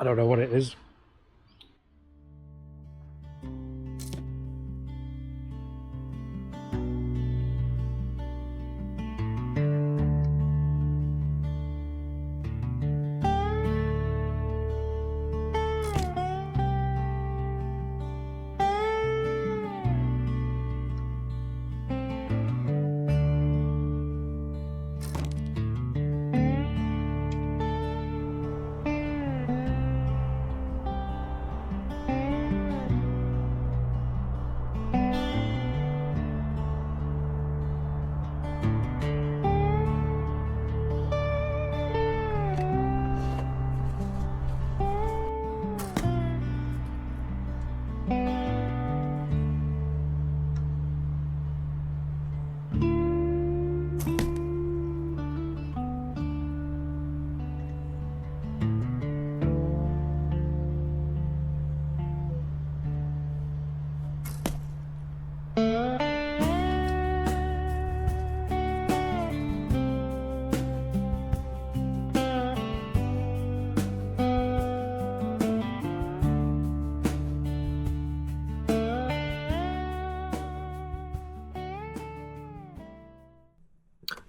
I don't know what it is.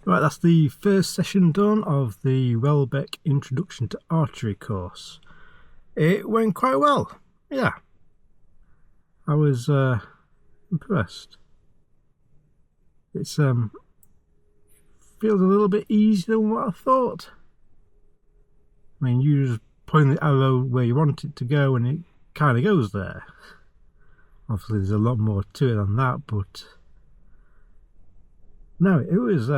Right, that's the first session done of the Welbeck Introduction to Archery course. It went quite well, yeah. I was impressed. It's feels a little bit easier than what I thought. I mean, you just point the arrow where you want it to go and it kind of goes there. Obviously there's a lot more to it than that, but no, it was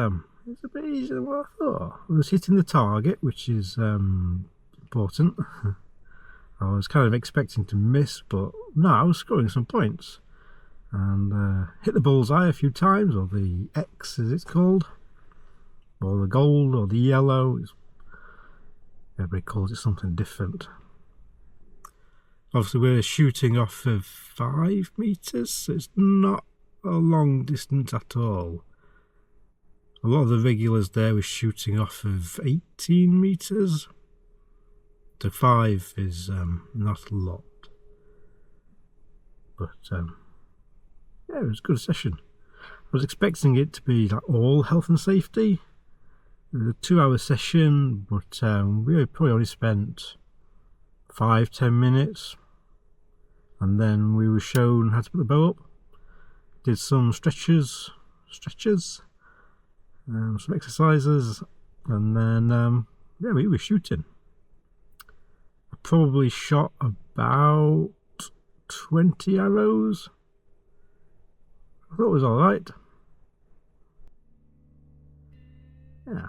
it's a bit easier than what I thought. I was hitting the target, which is important. I was kind of expecting to miss, but no, I was scoring some points. And hit the bullseye a few times, or the X as it's called, or the gold, or the yellow. Everybody calls it something different. Obviously we're shooting off of 5 meters, so it's not a long distance at all. A lot of the regulars there were shooting off of 18 meters. So 5 is not a lot. But yeah, it was a good session. I was expecting it to be like all health and safety. It was a 2-hour session, but we probably only spent 5-10 minutes. And then we were shown how to put the bow up. Did some stretches, some exercises, and then yeah, we were shooting. I probably shot about 20 arrows. I thought it was alright. Yeah.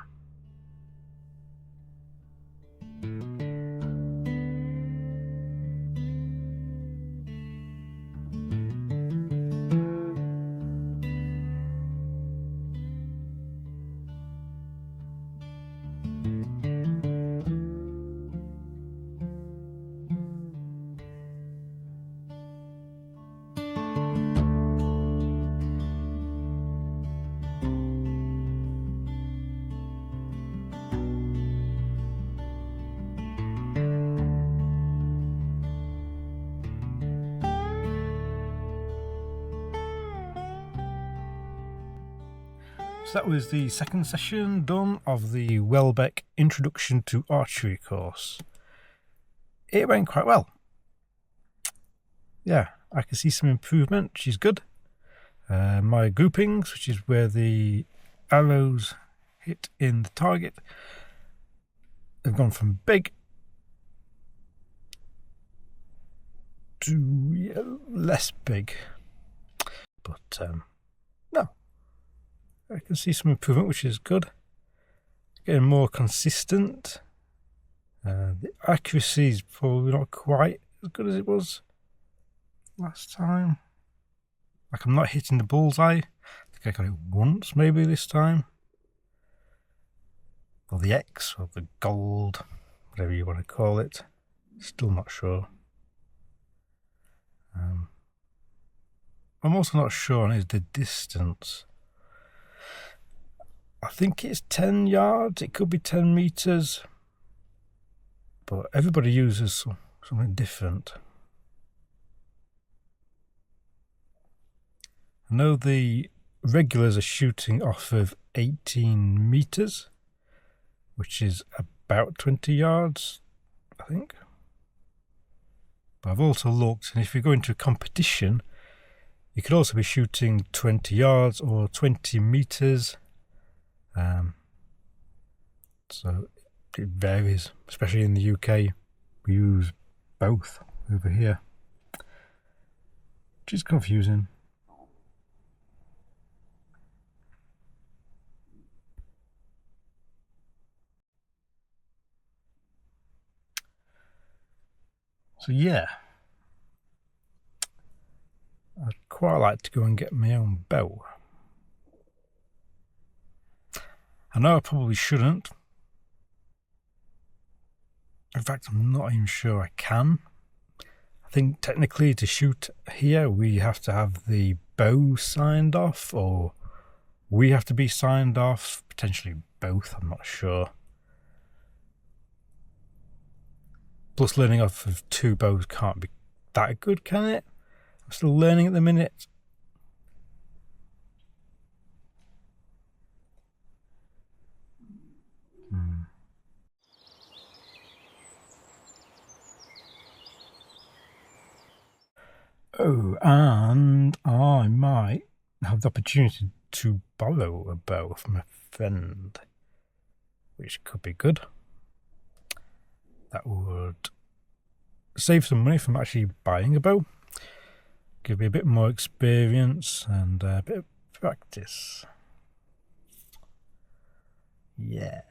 So that was the second session done of the Welbeck Introduction to Archery course. It went quite well. Yeah, I can see some improvement, which is good. My groupings, which is where the arrows hit in the target, have gone from big to less big. But no, I can see some improvement, which is good. Getting more consistent. The accuracy is probably not quite as good as it was last time. Like, I'm not hitting the bullseye. I think I got it once maybe this time. Or the X, or the gold, whatever you want to call it. Still not sure. I'm also not sure on the distance. I think it's 10 yards, it could be 10 meters. but everybody uses something different. I know the regulars are shooting off of 18 meters, which is about 20 yards, I think. But I've also looked, and if you go into a competition, you could also be shooting 20 yards or 20 meters. So it varies, especially in the UK. We use both over here, which is confusing. So yeah, I'd quite like to go and get my own bow. I know I probably shouldn't. In fact, I'm not even sure I can. I think technically to shoot here we have to have the bow signed off, or we have to be signed off, potentially both, I'm not sure. Plus learning off of two bows can't be that good, can it? I'm still learning at the minute. Oh, and I might have the opportunity to borrow a bow from a friend, which could be good. That would save some money from actually buying a bow, give me a bit more experience and a bit of practice. Yeah.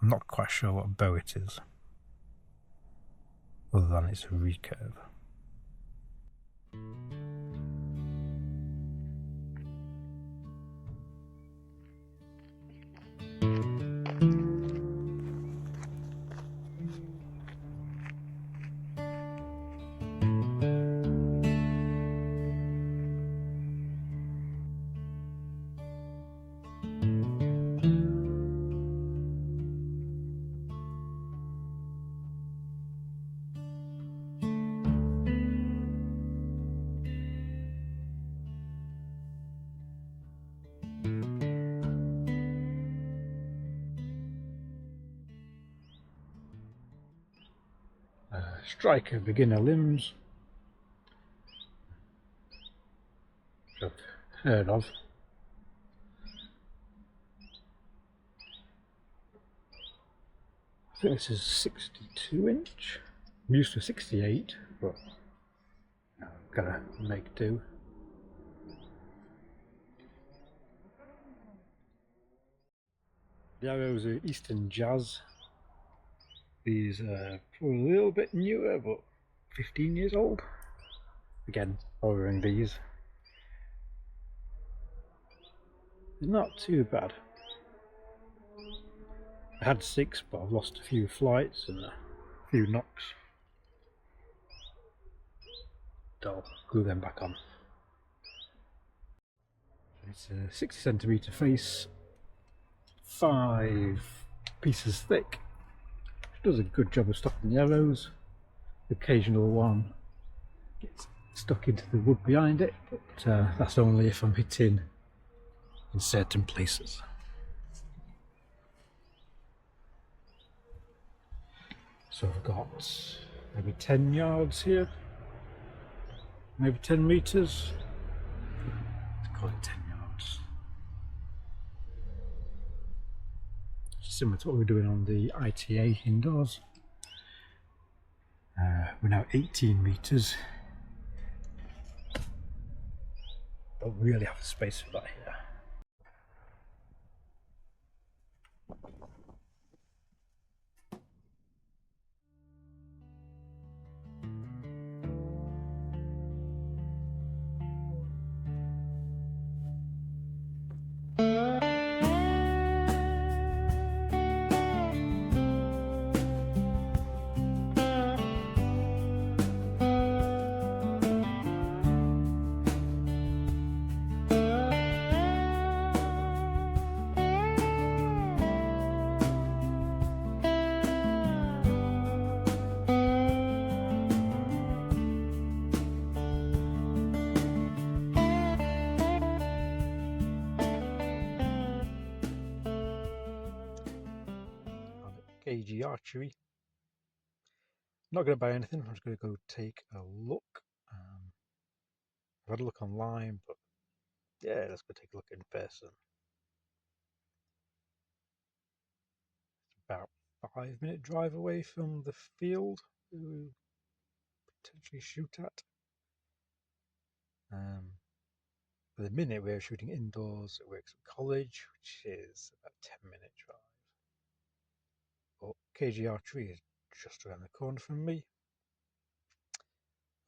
I'm not quite sure what bow it is, other than it's a recurve. Striker beginner limbs, which I've heard of. I think this is 62 inch. I'm used to 68, but I'm gonna make do. The arrows are Eastern Jazz. These are probably a little bit newer, but 15 years old. Again, ordering these. They're not too bad. I had 6, but I've lost a few flights and a few knocks. I'll glue them back on. It's a 60 centimeter face, 5 pieces thick. Does a good job of stopping the arrows. The occasional one gets stuck into the wood behind it, but that's only if I'm hitting in certain places. So I've got maybe 10 yards here, maybe 10 meters. Let's call it 10 yards. Similar to what we're doing on the ITA indoors. We're now 18 meters. Don't really have the space for that here. KG Archery. Not going to buy anything, I'm just going to go take a look. I've had a look online, but yeah, let's go take a look in person. It's about a 5-minute drive away from the field we potentially shoot at. For the minute we're shooting indoors at Wexford College, which is about a 10-minute drive. But KG Archery is just around the corner from me.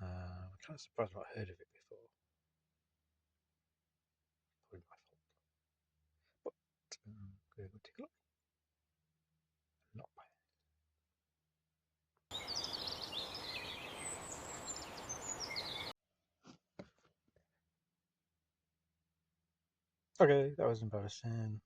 I'm kind of surprised I've not heard of it before. Probably my fault. But I'm going to go take a look. Not bad. Okay, that was embarrassing.